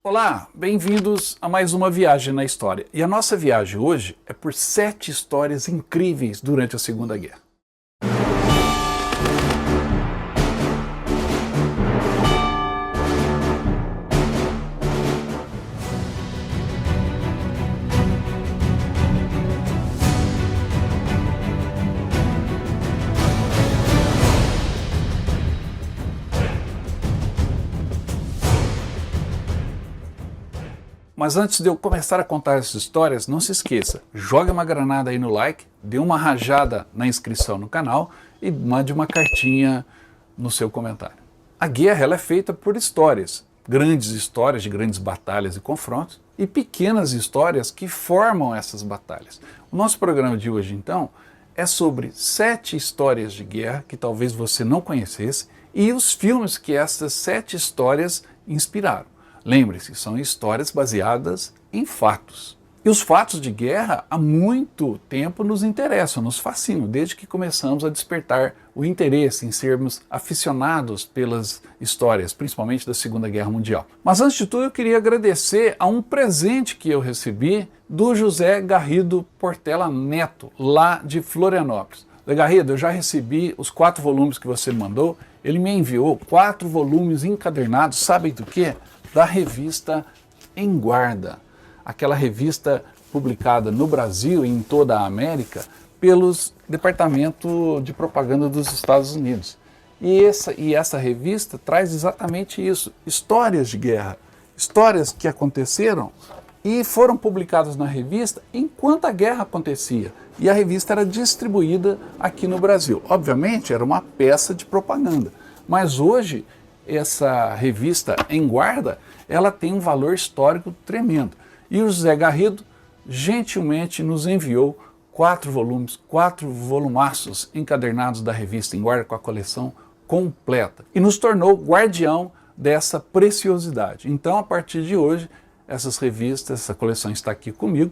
Olá, bem-vindos a mais uma viagem na história. E a nossa viagem hoje é por 7 histórias incríveis durante a Segunda Guerra. Mas antes de eu começar a contar essas histórias, não se esqueça, jogue uma granada aí no like, dê uma rajada na inscrição no canal e mande uma cartinha no seu comentário. A guerra ela é feita por histórias, grandes histórias de grandes batalhas e confrontos e pequenas histórias que formam essas batalhas. O nosso programa de hoje, então, é sobre 7 histórias de guerra que talvez você não conhecesse e os filmes que essas 7 histórias inspiraram. Lembre-se, são histórias baseadas em fatos. E os fatos de guerra há muito tempo nos interessam, nos fascinam, desde que começamos a despertar o interesse em sermos aficionados pelas histórias, principalmente da Segunda Guerra Mundial. Mas antes de tudo eu queria agradecer a um presente que eu recebi do José Garrido Portela Neto, lá de Florianópolis. José Garrido, eu já recebi os 4 volumes que você mandou, ele me enviou 4 volumes encadernados, sabem do quê? Da revista Em Guarda, aquela revista publicada no Brasil e em toda a América pelos Departamento de Propaganda dos Estados Unidos. E essa revista traz exatamente isso, histórias de guerra, histórias que aconteceram e foram publicadas na revista enquanto a guerra acontecia. E a revista era distribuída aqui no Brasil. Obviamente era uma peça de propaganda, mas hoje essa revista Em Guarda, ela tem um valor histórico tremendo. E o José Garrido gentilmente nos enviou 4 volumes, 4 volumaços encadernados da revista Em Guarda com a coleção completa. E nos tornou guardião dessa preciosidade. Então, a partir de hoje, essas revistas, essa coleção está aqui comigo.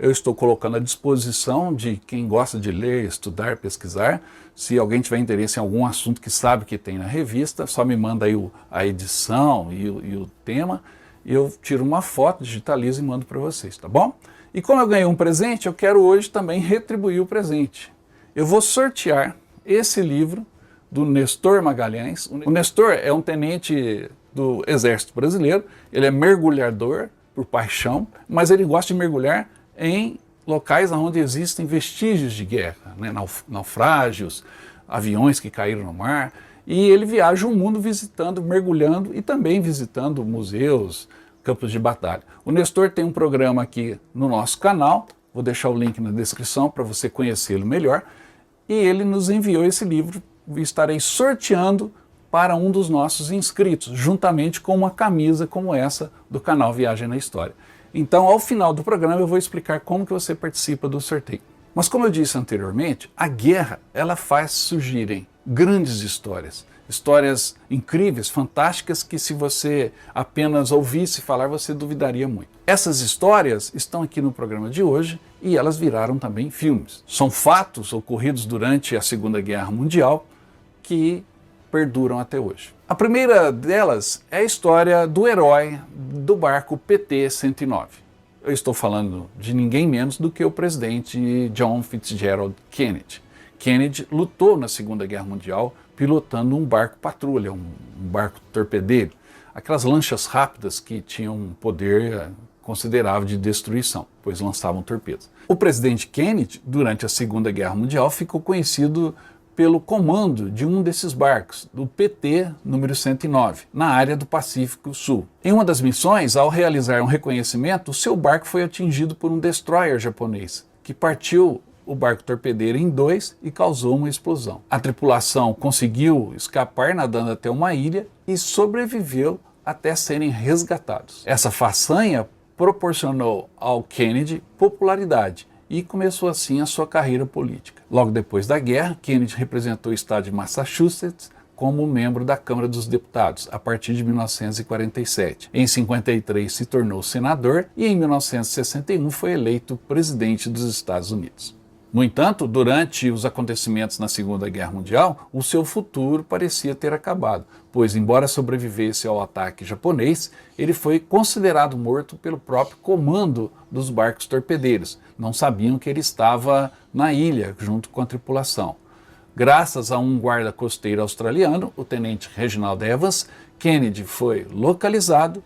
Eu estou colocando à disposição de quem gosta de ler, estudar, pesquisar. Se alguém tiver interesse em algum assunto que sabe que tem na revista, só me manda aí a edição e o tema, e eu tiro uma foto, digitalizo e mando para vocês, tá bom? E como eu ganhei um presente, eu quero hoje também retribuir o presente. Eu vou sortear esse livro do Nestor Magalhães. O Nestor é um tenente do Exército Brasileiro, ele é mergulhador por paixão, mas ele gosta de mergulhar em locais onde existem vestígios de guerra, né? Naufrágios, aviões que caíram no mar, e ele viaja o mundo visitando, mergulhando e também visitando museus, campos de batalha. O Nestor tem um programa aqui no nosso canal, vou deixar o link na descrição para você conhecê-lo melhor, e ele nos enviou esse livro, estarei sorteando para um dos nossos inscritos, juntamente com uma camisa como essa do canal Viagem na História. Então, ao final do programa, eu vou explicar como que você participa do sorteio. Mas como eu disse anteriormente, a guerra, ela faz surgirem grandes histórias. Histórias incríveis, fantásticas, que se você apenas ouvisse falar, você duvidaria muito. Essas histórias estão aqui no programa de hoje e elas viraram também filmes. São fatos ocorridos durante a Segunda Guerra Mundial que perduram até hoje. A primeira delas é a história do herói do barco PT-109. Eu estou falando de ninguém menos do que o presidente John Fitzgerald Kennedy. Kennedy lutou na Segunda Guerra Mundial pilotando um barco patrulha, um barco torpedeiro, aquelas lanchas rápidas que tinham um poder considerável de destruição, pois lançavam torpedos. O presidente Kennedy, durante a Segunda Guerra Mundial, ficou conhecido pelo comando de um desses barcos, do PT número 109, na área do Pacífico Sul. Em uma das missões, ao realizar um reconhecimento, o seu barco foi atingido por um destroyer japonês, que partiu o barco torpedeiro em 2 e causou uma explosão. A tripulação conseguiu escapar nadando até uma ilha e sobreviveu até serem resgatados. Essa façanha proporcionou ao Kennedy popularidade e começou assim a sua carreira política. Logo depois da guerra, Kennedy representou o estado de Massachusetts como membro da Câmara dos Deputados, a partir de 1947. Em 1953 se tornou senador e em 1961 foi eleito presidente dos Estados Unidos. No entanto, durante os acontecimentos na Segunda Guerra Mundial, o seu futuro parecia ter acabado, pois, embora sobrevivesse ao ataque japonês, ele foi considerado morto pelo próprio comando dos barcos torpedeiros. Não sabiam que ele estava na ilha, junto com a tripulação. Graças a um guarda costeiro australiano, o tenente Reginald Evans, Kennedy foi localizado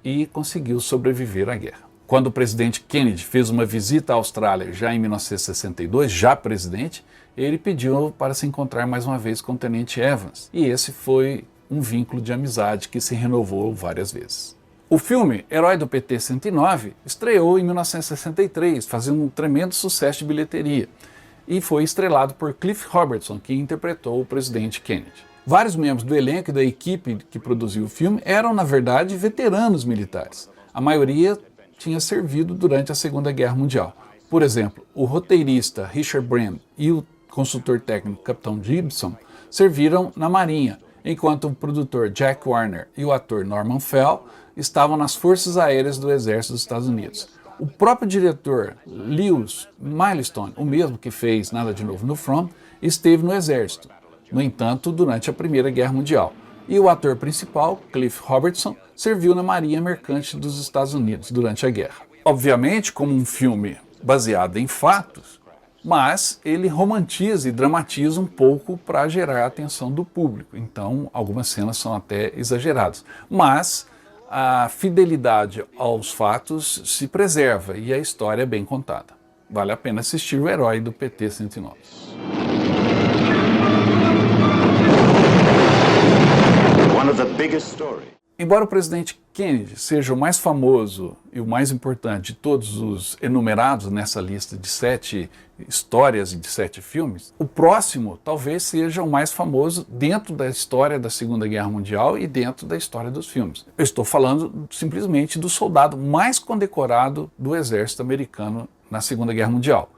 e conseguiu sobreviver à guerra. Quando o presidente Kennedy fez uma visita à Austrália já em 1962, já presidente, ele pediu para se encontrar mais uma vez com o tenente Evans. E esse foi um vínculo de amizade que se renovou várias vezes. O filme Herói do PT-109 estreou em 1963, fazendo um tremendo sucesso de bilheteria, e foi estrelado por Cliff Robertson, que interpretou o presidente Kennedy. Vários membros do elenco e da equipe que produziu o filme eram, na verdade, veteranos militares. A maioria tinha servido durante a Segunda Guerra Mundial. Por exemplo, o roteirista Richard Brand e o consultor técnico Capitão Gibson serviram na Marinha, enquanto o produtor Jack Warner e o ator Norman Fell estavam nas Forças Aéreas do Exército dos Estados Unidos. O próprio diretor Lewis Milestone, o mesmo que fez Nada de Novo no Front, esteve no Exército, no entanto, durante a Primeira Guerra Mundial. E o ator principal, Cliff Robertson, serviu na Marinha Mercante dos Estados Unidos durante a guerra. Obviamente, como um filme baseado em fatos, mas ele romantiza e dramatiza um pouco para gerar a atenção do público. Então, algumas cenas são até exageradas. Mas a fidelidade aos fatos se preserva e a história é bem contada. Vale a pena assistir o Herói do PT-109. Embora o presidente Kennedy seja o mais famoso e o mais importante de todos os enumerados nessa lista de 7 histórias e de 7 filmes, o próximo talvez seja o mais famoso dentro da história da Segunda Guerra Mundial e dentro da história dos filmes. Eu estou falando simplesmente do soldado mais condecorado do exército americano na Segunda Guerra Mundial,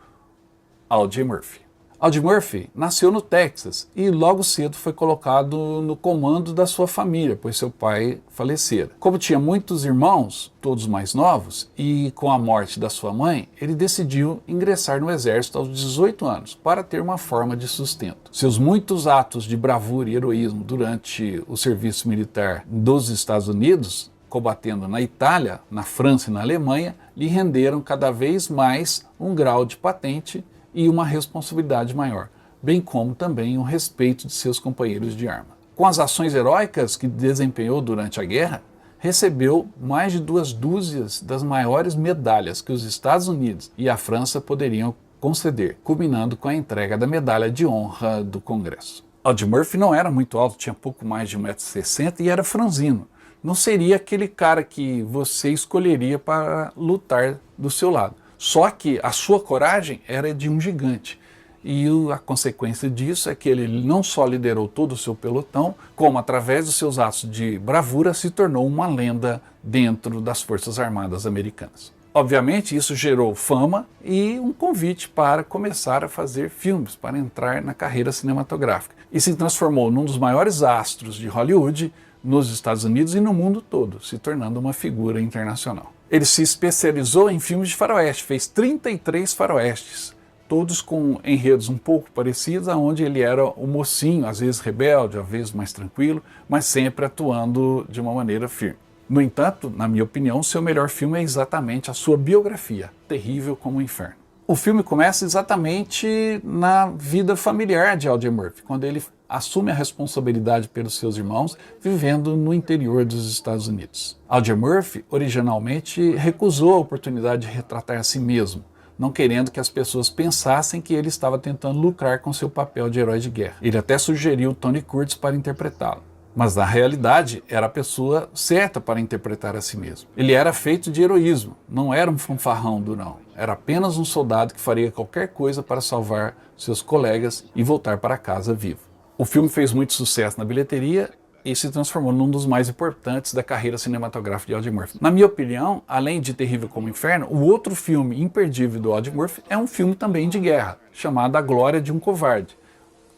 Audie Murphy. Audie Murphy nasceu no Texas e logo cedo foi colocado no comando da sua família, pois seu pai falecera. Como tinha muitos irmãos, todos mais novos, e com a morte da sua mãe, ele decidiu ingressar no exército aos 18 anos, para ter uma forma de sustento. Seus muitos atos de bravura e heroísmo durante o serviço militar dos Estados Unidos, combatendo na Itália, na França e na Alemanha, lhe renderam cada vez mais um grau de patente e uma responsabilidade maior, bem como também o respeito de seus companheiros de arma. Com as ações heróicas que desempenhou durante a guerra, recebeu mais de 2 dúzias das maiores medalhas que os Estados Unidos e a França poderiam conceder, culminando com a entrega da medalha de honra do Congresso. Audie Murphy não era muito alto, tinha pouco mais de 1,60 m e era franzino. Não seria aquele cara que você escolheria para lutar do seu lado. Só que a sua coragem era de um gigante. E a consequência disso é que ele não só liderou todo o seu pelotão, como através dos seus atos de bravura se tornou uma lenda dentro das Forças Armadas Americanas. Obviamente isso gerou fama e um convite para começar a fazer filmes, para entrar na carreira cinematográfica. E se transformou num dos maiores astros de Hollywood nos Estados Unidos e no mundo todo, se tornando uma figura internacional. Ele se especializou em filmes de faroeste, fez 33 faroestes, todos com enredos um pouco parecidos, onde ele era o mocinho, às vezes rebelde, às vezes mais tranquilo, mas sempre atuando de uma maneira firme. No entanto, na minha opinião, seu melhor filme é exatamente a sua biografia, Terrível como o Inferno. O filme começa exatamente na vida familiar de Audie Murphy, quando ele assume a responsabilidade pelos seus irmãos, vivendo no interior dos Estados Unidos. Audie Murphy, originalmente, recusou a oportunidade de retratar a si mesmo, não querendo que as pessoas pensassem que ele estava tentando lucrar com seu papel de herói de guerra. Ele até sugeriu Tony Curtis para interpretá-lo. Mas na realidade era a pessoa certa para interpretar a si mesmo. Ele era feito de heroísmo, não era um fanfarrão durão. Era apenas um soldado que faria qualquer coisa para salvar seus colegas e voltar para casa vivo. O filme fez muito sucesso na bilheteria e se transformou num dos mais importantes da carreira cinematográfica de Audie Murphy. Na minha opinião, além de Terrível como o Inferno, o outro filme imperdível do Audie Murphy é um filme também de guerra, chamado A Glória de um Covarde,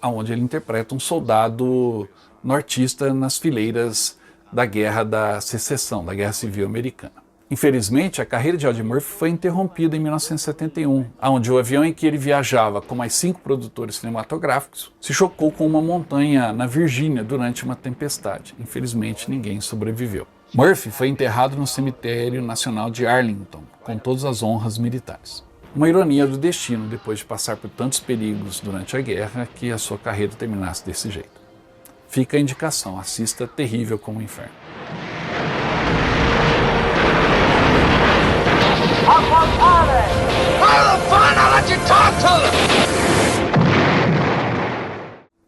onde ele interpreta um soldado nortista nas fileiras da Guerra da Secessão, da Guerra Civil Americana. Infelizmente, a carreira de Audie Murphy foi interrompida em 1971, onde o avião em que ele viajava com mais 5 produtores cinematográficos se chocou com uma montanha na Virgínia durante uma tempestade. Infelizmente, ninguém sobreviveu. Murphy foi enterrado no Cemitério Nacional de Arlington, com todas as honras militares. Uma ironia do destino, depois de passar por tantos perigos durante a guerra, que a sua carreira terminasse desse jeito. Fica a indicação, assista Terrível como o Inferno.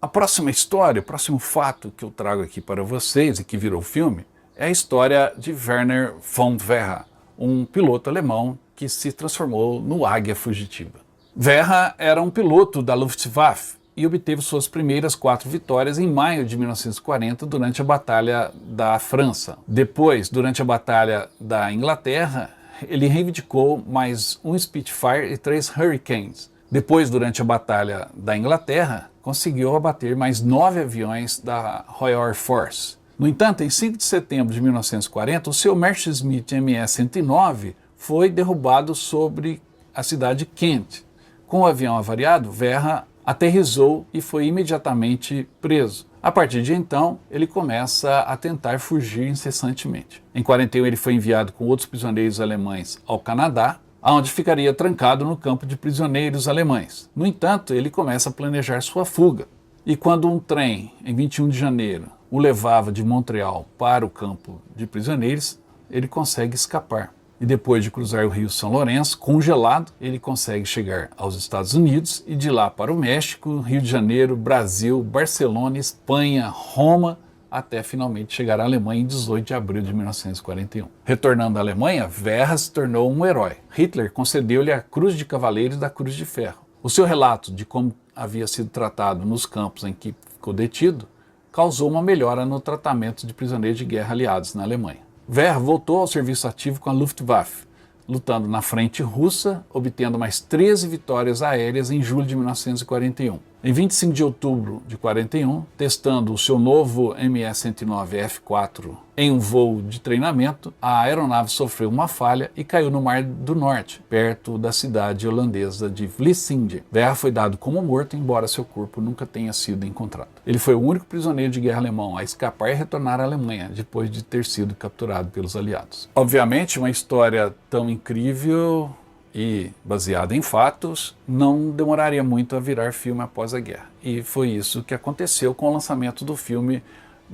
A próxima história, o próximo fato que eu trago aqui para vocês e que virou filme é a história de Werner von Werra, um piloto alemão que se transformou no Águia Fugitiva. Werra era um piloto da Luftwaffe e obteve suas primeiras 4 vitórias em maio de 1940 durante a Batalha da França. Depois, durante a Batalha da Inglaterra, ele reivindicou mais um Spitfire e 3 Hurricanes. Depois, durante a Batalha da Inglaterra, conseguiu abater mais 9 aviões da Royal Air Force. No entanto, em 5 de setembro de 1940, o seu Messerschmitt Me-109 foi derrubado sobre a cidade de Kent. Com o avião avariado, Werra aterrissou e foi imediatamente preso. A partir de então, ele começa a tentar fugir incessantemente. Em 41, ele foi enviado com outros prisioneiros alemães ao Canadá, onde ficaria trancado no campo de prisioneiros alemães. No entanto, ele começa a planejar sua fuga. E quando um trem, em 21 de janeiro, o levava de Montreal para o campo de prisioneiros, ele consegue escapar. E depois de cruzar o Rio São Lourenço, congelado, ele consegue chegar aos Estados Unidos e de lá para o México, Rio de Janeiro, Brasil, Barcelona, Espanha, Roma, até finalmente chegar à Alemanha em 18 de abril de 1941. Retornando à Alemanha, Werra se tornou um herói. Hitler concedeu-lhe a Cruz de Cavaleiros da Cruz de Ferro. O seu relato de como havia sido tratado nos campos em que ficou detido causou uma melhora no tratamento de prisioneiros de guerra aliados na Alemanha. Werra voltou ao serviço ativo com a Luftwaffe, lutando na frente russa, obtendo mais 13 vitórias aéreas em julho de 1941. Em 25 de outubro de 41, testando o seu novo Me-109 F4 em um voo de treinamento, a aeronave sofreu uma falha e caiu no Mar do Norte, perto da cidade holandesa de Vlissingen. Werra foi dado como morto, embora seu corpo nunca tenha sido encontrado. Ele foi o único prisioneiro de guerra alemão a escapar e retornar à Alemanha, depois de ter sido capturado pelos aliados. Obviamente, uma história tão incrível e baseada em fatos, não demoraria muito a virar filme após a guerra. E foi isso que aconteceu com o lançamento do filme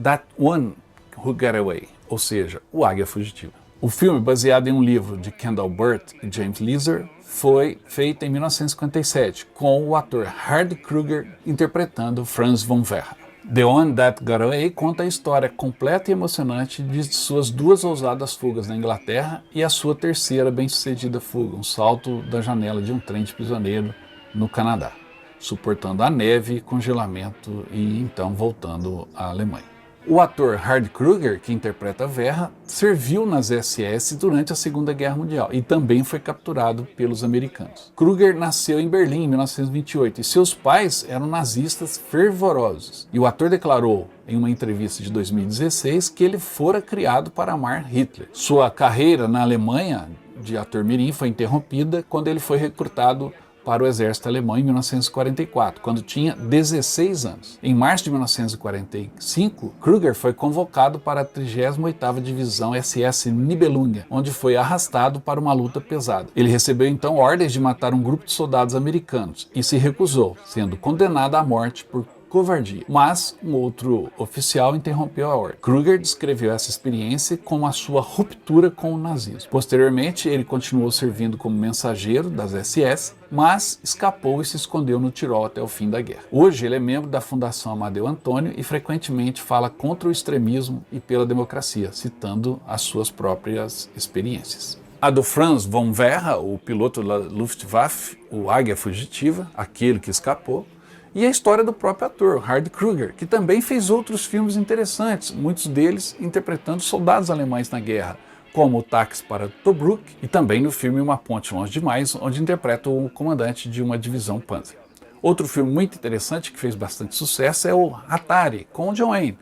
That One Who Got Away, ou seja, O Águia Fugitiva. O filme, baseado em um livro de Kendall Burt e James Leaser, foi feito em 1957, com o ator Hardy Kruger interpretando Franz von Werra. The One That Got Away conta a história completa e emocionante de suas 2 ousadas fugas na Inglaterra e a sua terceira bem-sucedida fuga, um salto da janela de um trem de prisioneiro no Canadá, suportando a neve, congelamento e então voltando à Alemanha. O ator Hardy Kruger, que interpreta Werra, serviu nas SS durante a Segunda Guerra Mundial e também foi capturado pelos americanos. Kruger nasceu em Berlim em 1928 e seus pais eram nazistas fervorosos. E o ator declarou em uma entrevista de 2016 que ele fora criado para amar Hitler. Sua carreira na Alemanha de ator mirim foi interrompida quando ele foi recrutado para o exército alemão em 1944, quando tinha 16 anos. Em março de 1945, Kruger foi convocado para a 38ª Divisão SS Nibelungen, onde foi arrastado para uma luta pesada. Ele recebeu então ordens de matar um grupo de soldados americanos e se recusou, sendo condenado à morte por covardia. Mas um outro oficial interrompeu a ordem. Kruger descreveu essa experiência como a sua ruptura com o nazismo. Posteriormente, ele continuou servindo como mensageiro das SS, mas escapou e se escondeu no Tirol até o fim da guerra. Hoje ele é membro da Fundação Amadeu Antônio e frequentemente fala contra o extremismo e pela democracia, citando as suas próprias experiências. A do Franz von Werra, o piloto da Luftwaffe, o Águia Fugitiva, aquele que escapou, e a história do próprio ator, Hardy Kruger, que também fez outros filmes interessantes, muitos deles interpretando soldados alemães na guerra, como O Táxi para Tobruk e também no filme Uma Ponte Longe Demais, onde interpreta o comandante de uma divisão Panzer. Outro filme muito interessante que fez bastante sucesso é o Atari, com o John Wayne,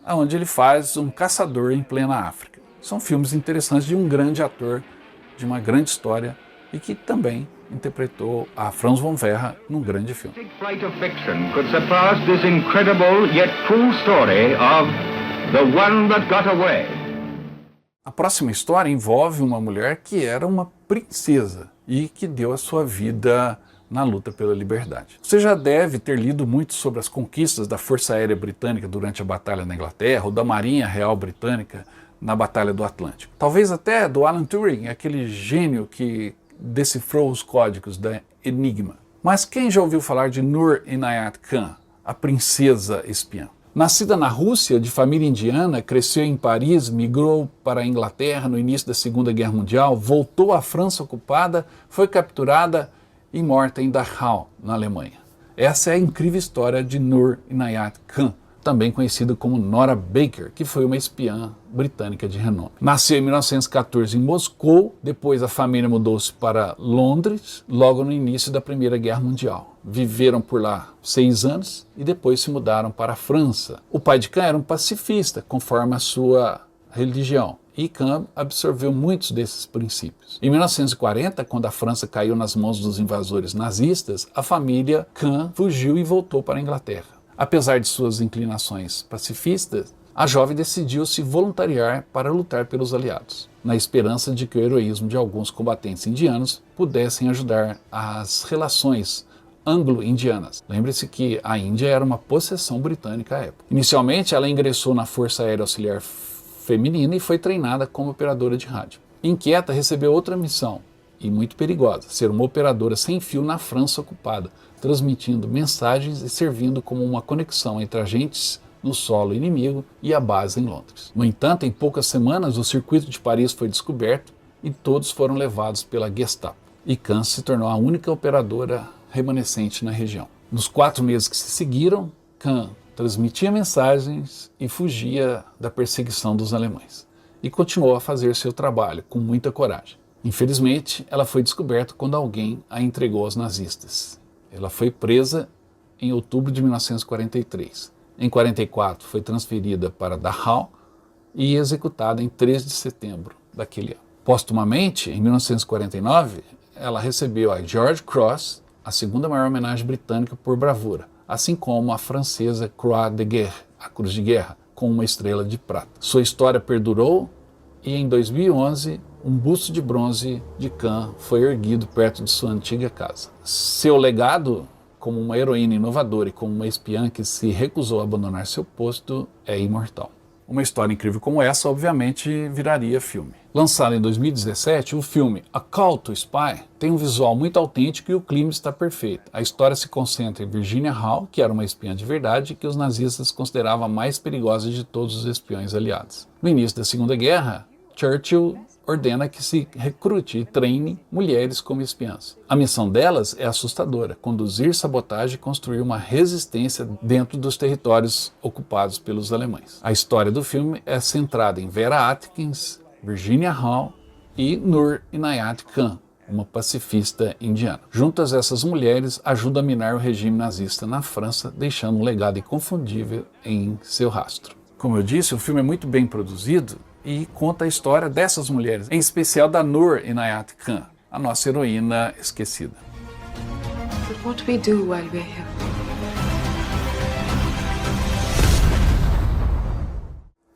onde ele faz um caçador em plena África. São filmes interessantes de um grande ator, de uma grande história e que também interpretou a Franz von Werra num grande filme. Flight of fiction could surpass this incredible yet true story of The One That Got Away. A próxima história envolve uma mulher que era uma princesa e que deu a sua vida na luta pela liberdade. Você já deve ter lido muito sobre as conquistas da Força Aérea Britânica durante a Batalha da Inglaterra ou da Marinha Real Britânica na Batalha do Atlântico. Talvez até do Alan Turing, aquele gênio que decifrou os códigos da Enigma. Mas quem já ouviu falar de Noor Inayat Khan, a princesa espiã? Nascida na Rússia, de família indiana, cresceu em Paris, migrou para a Inglaterra no início da Segunda Guerra Mundial, voltou à França ocupada, foi capturada e morta em Dachau, na Alemanha. Essa é a incrível história de Noor Inayat Khan, também conhecida como Nora Baker, que foi uma espiã britânica de renome. Nasceu em 1914 em Moscou, depois a família mudou-se para Londres, logo no início da Primeira Guerra Mundial. Viveram por lá 6 anos e depois se mudaram para a França. O pai de Khan era um pacifista, conforme a sua religião, e Khan absorveu muitos desses princípios. Em 1940, quando a França caiu nas mãos dos invasores nazistas, a família Khan fugiu e voltou para a Inglaterra. Apesar de suas inclinações pacifistas, a jovem decidiu se voluntariar para lutar pelos aliados, na esperança de que o heroísmo de alguns combatentes indianos pudessem ajudar as relações anglo-indianas. Lembre-se que a Índia era uma possessão britânica à época. Inicialmente, ela ingressou na Força Aérea Auxiliar Feminina e foi treinada como operadora de rádio. Inquieta, recebeu outra missão, e muito perigosa, ser uma operadora sem fio na França ocupada, transmitindo mensagens e servindo como uma conexão entre agentes no solo inimigo e a base em Londres. No entanto, em poucas semanas, o circuito de Paris foi descoberto e todos foram levados pela Gestapo. E Khan se tornou a única operadora remanescente na região. Nos 4 meses que se seguiram, Khan transmitia mensagens e fugia da perseguição dos alemães. E continuou a fazer seu trabalho com muita coragem. Infelizmente, ela foi descoberta quando alguém a entregou aos nazistas. Ela foi presa em outubro de 1943. Em 1944, foi transferida para Dachau e executada em 3 de setembro daquele ano. Póstumamente, em 1949, ela recebeu a George Cross, a segunda maior homenagem britânica por bravura, assim como a francesa Croix de Guerre, a Cruz de Guerra, com uma estrela de prata. Sua história perdurou e em 2011, um busto de bronze de Khan foi erguido perto de sua antiga casa. Seu legado, como uma heroína inovadora e como uma espiã que se recusou a abandonar seu posto, é imortal. Uma história incrível como essa, obviamente, viraria filme. Lançado em 2017, o filme A Call to Spy tem um visual muito autêntico e o clima está perfeito. A história se concentra em Virginia Hall, que era uma espiã de verdade que os nazistas consideravam a mais perigosa de todos os espiões aliados. No início da Segunda Guerra, Churchill ordena que se recrute e treine mulheres como espiãs. A missão delas é assustadora: conduzir sabotagem e construir uma resistência dentro dos territórios ocupados pelos alemães. A história do filme é centrada em Vera Atkins, Virginia Hall e Noor Inayat Khan, uma pacifista indiana. Juntas, essas mulheres ajudam a minar o regime nazista na França, deixando um legado inconfundível em seu rastro. Como eu disse, o filme é muito bem produzido e conta a história dessas mulheres, em especial da Noor Inayat Khan, a nossa heroína esquecida. But what do we do while we're here?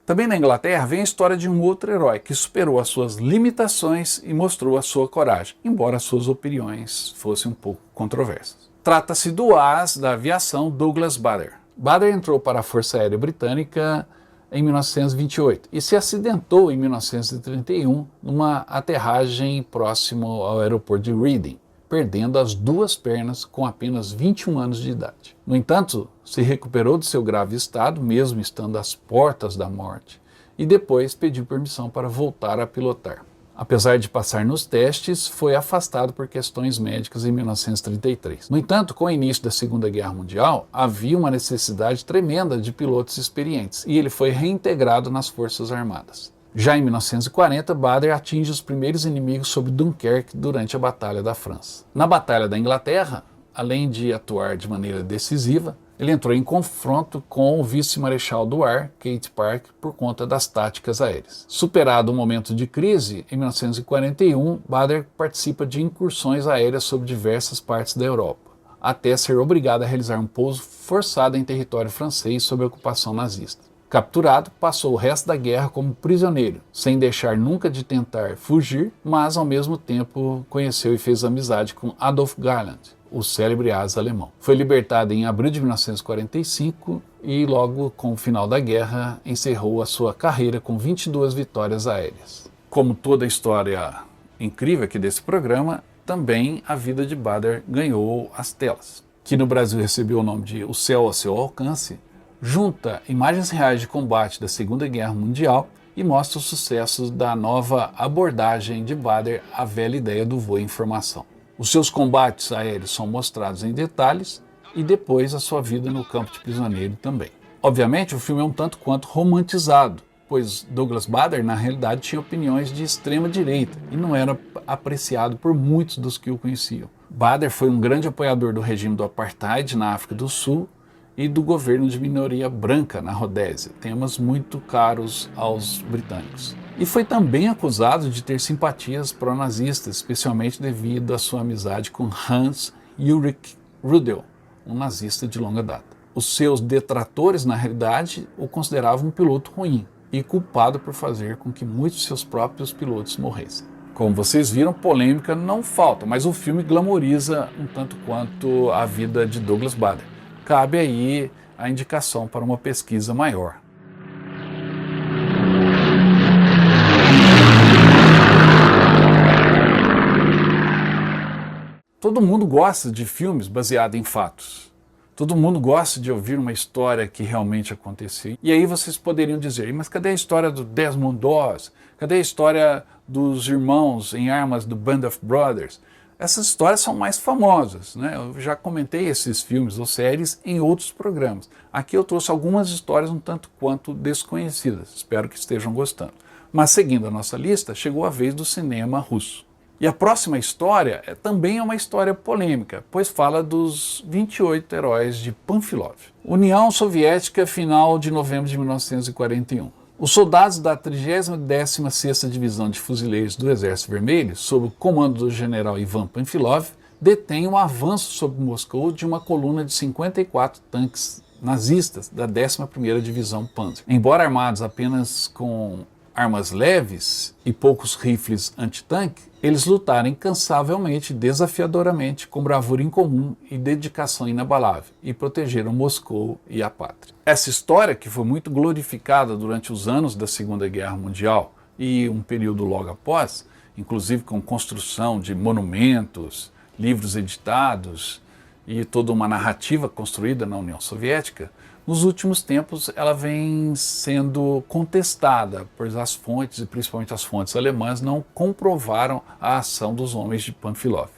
Também na Inglaterra vem a história de um outro herói que superou as suas limitações e mostrou a sua coragem, embora suas opiniões fossem um pouco controversas. Trata-se do as da aviação Douglas Bader. Bader entrou para a Força Aérea Britânica em 1928 e se acidentou em 1931 numa aterragem próximo ao aeroporto de Reading, perdendo as 2 pernas com apenas 21 anos de idade. No entanto, se recuperou de seu grave estado, mesmo estando às portas da morte, e depois pediu permissão para voltar a pilotar. Apesar de passar nos testes, foi afastado por questões médicas em 1933. No entanto, com o início da Segunda Guerra Mundial, havia uma necessidade tremenda de pilotos experientes e ele foi reintegrado nas Forças Armadas. Já em 1940, Bader atinge os primeiros inimigos sob Dunkerque durante a Batalha da França. Na Batalha da Inglaterra, além de atuar de maneira decisiva, Ele entrou em confronto com o vice-marechal do ar, Kate Park, por conta das táticas aéreas. Superado o momento de crise, em 1941, Bader participa de incursões aéreas sobre diversas partes da Europa, até ser obrigado a realizar um pouso forçado em território francês sob a ocupação nazista. Capturado, passou o resto da guerra como prisioneiro, sem deixar nunca de tentar fugir, mas ao mesmo tempo conheceu e fez amizade com Adolf Galland, o célebre asa alemão. Foi libertado em abril de 1945 e logo com o final da guerra encerrou a sua carreira com 22 vitórias aéreas. Como toda a história incrível aqui desse programa, também a vida de Bader ganhou as telas, que no Brasil recebeu o nome de O Céu ao Seu Alcance, junta imagens reais de combate da Segunda Guerra Mundial e mostra os sucessos da nova abordagem de Bader à velha ideia do voo em formação. Os seus combates aéreos são mostrados em detalhes e depois a sua vida no campo de prisioneiro também. Obviamente o filme é um tanto quanto romantizado, pois Douglas Bader na realidade tinha opiniões de extrema direita e não era apreciado por muitos dos que o conheciam. Bader foi um grande apoiador do regime do apartheid na África do Sul e do governo de minoria branca na Rodésia, temas muito caros aos britânicos. E foi também acusado de ter simpatias pró-nazistas, especialmente devido à sua amizade com Hans Ulrich Rudel, um nazista de longa data. Os seus detratores, na realidade, o consideravam um piloto ruim e culpado por fazer com que muitos de seus próprios pilotos morressem. Como vocês viram, polêmica não falta, mas o filme glamoriza um tanto quanto a vida de Douglas Bader. Cabe aí a indicação para uma pesquisa maior. Todo mundo gosta de filmes baseados em fatos. Todo mundo gosta de ouvir uma história que realmente aconteceu. E aí vocês poderiam dizer, mas cadê a história do Desmond Doss? Cadê a história dos irmãos em armas do Band of Brothers? Essas histórias são mais famosas, né? Eu já comentei esses filmes ou séries em outros programas. Aqui eu trouxe algumas histórias um tanto quanto desconhecidas. Espero que estejam gostando. Mas seguindo a nossa lista, chegou a vez do cinema russo. E a próxima história também é uma história polêmica, pois fala dos 28 heróis de Panfilov. União Soviética, final de novembro de 1941. Os soldados da 30ª Divisão de Fuzileiros do Exército Vermelho, sob o comando do general Ivan Panfilov, detêm um avanço sobre Moscou de uma coluna de 54 tanques nazistas da 11ª Divisão Panzer. Embora armados apenas com armas leves e poucos rifles antitanque, eles lutaram incansavelmente, desafiadoramente, com bravura incomum e dedicação inabalável, e protegeram Moscou e a pátria. Essa história, que foi muito glorificada durante os anos da Segunda Guerra Mundial e um período logo após, inclusive com construção de monumentos, livros editados e toda uma narrativa construída na União Soviética, nos últimos tempos ela vem sendo contestada, pois as fontes, e principalmente as fontes alemãs, não comprovaram a ação dos homens de Panfilov.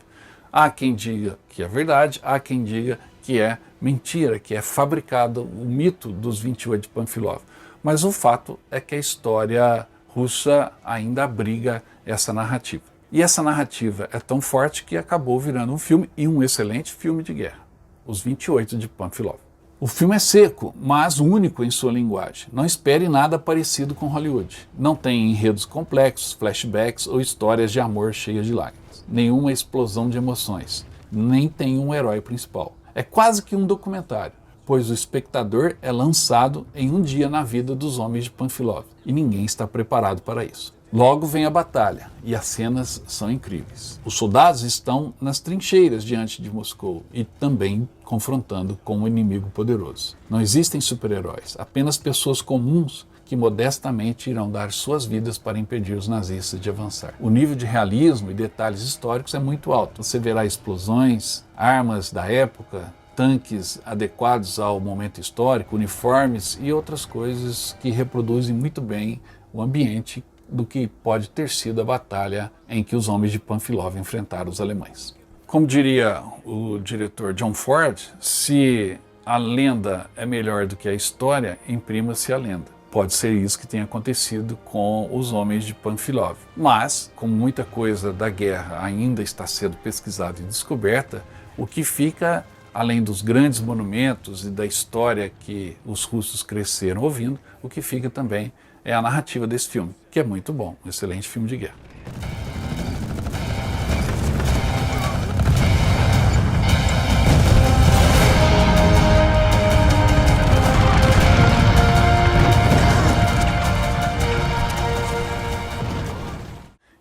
Há quem diga que é verdade, há quem diga que é mentira, que é fabricado o mito dos 28 de Panfilov. Mas o fato é que a história russa ainda abriga essa narrativa. E essa narrativa é tão forte que acabou virando um filme, e um excelente filme de guerra, Os 28 de Panfilov. O filme é seco, mas único em sua linguagem. Não espere nada parecido com Hollywood. Não tem enredos complexos, flashbacks ou histórias de amor cheias de lágrimas. Nenhuma explosão de emoções. Nem tem um herói principal. É quase que um documentário, pois o espectador é lançado em um dia na vida dos homens de Panfilov. E ninguém está preparado para isso. Logo vem a batalha, e as cenas são incríveis. Os soldados estão nas trincheiras diante de Moscou e também confrontando com um inimigo poderoso. Não existem super-heróis, apenas pessoas comuns que modestamente irão dar suas vidas para impedir os nazistas de avançar. O nível de realismo e detalhes históricos é muito alto. Você verá explosões, armas da época, tanques adequados ao momento histórico, uniformes e outras coisas que reproduzem muito bem o ambiente do que pode ter sido a batalha em que os homens de Panfilov enfrentaram os alemães. Como diria o diretor John Ford, se a lenda é melhor do que a história, imprima-se a lenda. Pode ser isso que tenha acontecido com os homens de Panfilov. Mas, como muita coisa da guerra ainda está sendo pesquisada e descoberta, o que fica além dos grandes monumentos e da história que os russos cresceram ouvindo, o que fica também é a narrativa desse filme, que é muito bom, um excelente filme de guerra.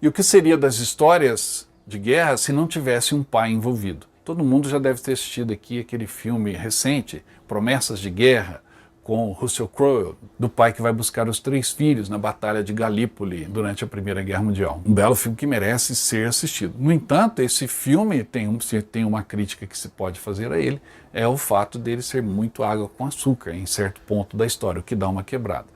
E o que seria das histórias de guerra se não tivesse um pai envolvido? Todo mundo já deve ter assistido aqui aquele filme recente, Promessas de Guerra, com Russell Crowe, do pai que vai buscar os 3 filhos na Batalha de Galípoli durante a Primeira Guerra Mundial. Um belo filme que merece ser assistido. No entanto, esse filme tem uma crítica que se pode fazer a ele, é o fato dele ser muito água com açúcar em certo ponto da história, o que dá uma quebrada.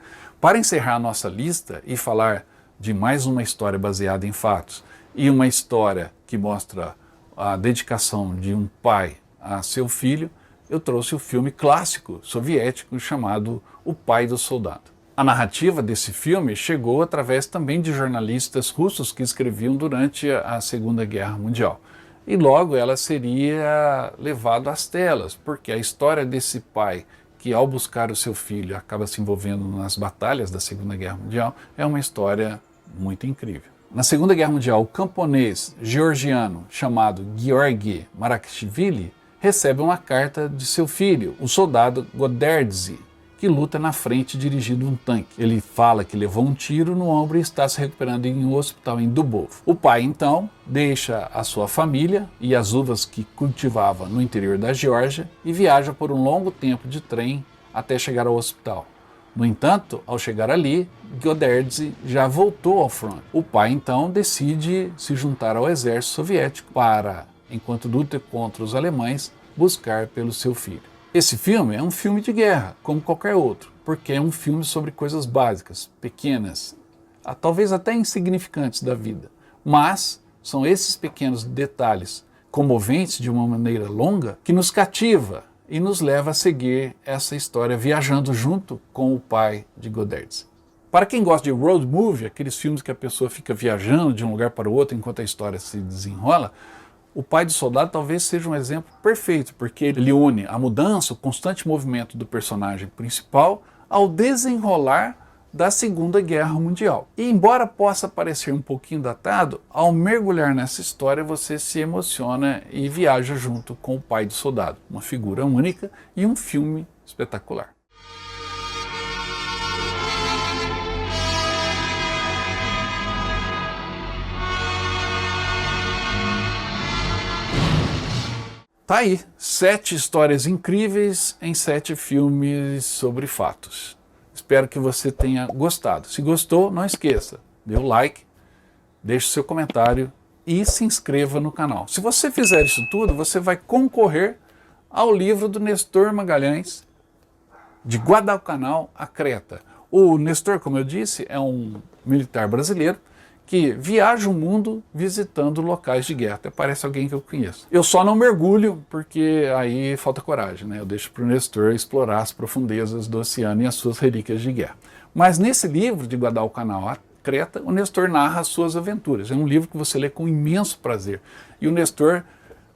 Para encerrar a nossa lista e falar de mais uma história baseada em fatos e uma história que mostra a dedicação de um pai a seu filho, eu trouxe o filme clássico soviético chamado O Pai do Soldado. A narrativa desse filme chegou através também de jornalistas russos que escreviam durante a Segunda Guerra Mundial. E logo ela seria levada às telas, porque a história desse pai que ao buscar o seu filho acaba se envolvendo nas batalhas da Segunda Guerra Mundial é uma história muito incrível. Na Segunda Guerra Mundial, o camponês georgiano chamado Georgy Marashvili recebe uma carta de seu filho, o soldado Goderdzi, que luta na frente dirigindo um tanque. Ele fala que levou um tiro no ombro e está se recuperando em um hospital em Dubov. O pai, então, deixa a sua família e as uvas que cultivava no interior da Geórgia e viaja por um longo tempo de trem até chegar ao hospital. No entanto, ao chegar ali, Goderdzi já voltou ao front. O pai, então, decide se juntar ao exército soviético para, enquanto luta contra os alemães, buscar pelo seu filho. Esse filme é um filme de guerra, como qualquer outro, porque é um filme sobre coisas básicas, pequenas, talvez até insignificantes da vida. Mas são esses pequenos detalhes, comoventes de uma maneira longa, que nos cativa e nos leva a seguir essa história viajando junto com o pai de Goderdzi. Para quem gosta de road movie, aqueles filmes que a pessoa fica viajando de um lugar para o outro enquanto a história se desenrola, O Pai do Soldado talvez seja um exemplo perfeito, porque ele une a mudança, o constante movimento do personagem principal ao desenrolar da Segunda Guerra Mundial. E embora possa parecer um pouquinho datado, ao mergulhar nessa história você se emociona e viaja junto com o pai do soldado, uma figura única e um filme espetacular. Tá aí, 7 histórias incríveis em 7 filmes sobre fatos. Espero que você tenha gostado. Se gostou, não esqueça, dê o like, deixe seu comentário e se inscreva no canal. Se você fizer isso tudo, você vai concorrer ao livro do Nestor Magalhães, De Guadalcanal a Creta. O Nestor, como eu disse, é um militar brasileiro que viaja o mundo visitando locais de guerra. Até parece alguém que eu conheço. Eu só não mergulho, porque aí falta coragem, né? Eu deixo para o Nestor explorar as profundezas do oceano e as suas relíquias de guerra. Mas nesse livro, De Guadalcanal a Creta, o Nestor narra as suas aventuras. É um livro que você lê com imenso prazer. E o Nestor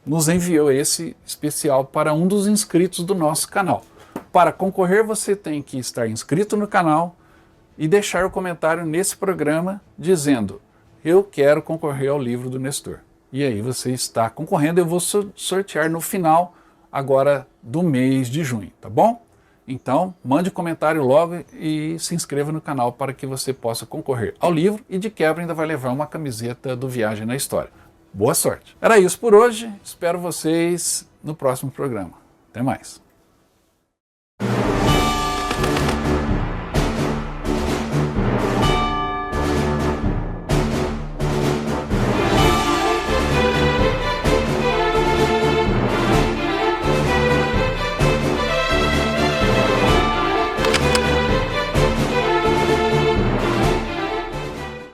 nos enviou esse especial para um dos inscritos do nosso canal. Para concorrer, você tem que estar inscrito no canal e deixar o comentário nesse programa dizendo: eu quero concorrer ao livro do Nestor. E aí você está concorrendo, eu vou sortear no final agora do mês de junho, tá bom? Então mande comentário logo e se inscreva no canal para que você possa concorrer ao livro e de quebra ainda vai levar uma camiseta do Viagem na História. Boa sorte! Era isso por hoje, espero vocês no próximo programa. Até mais!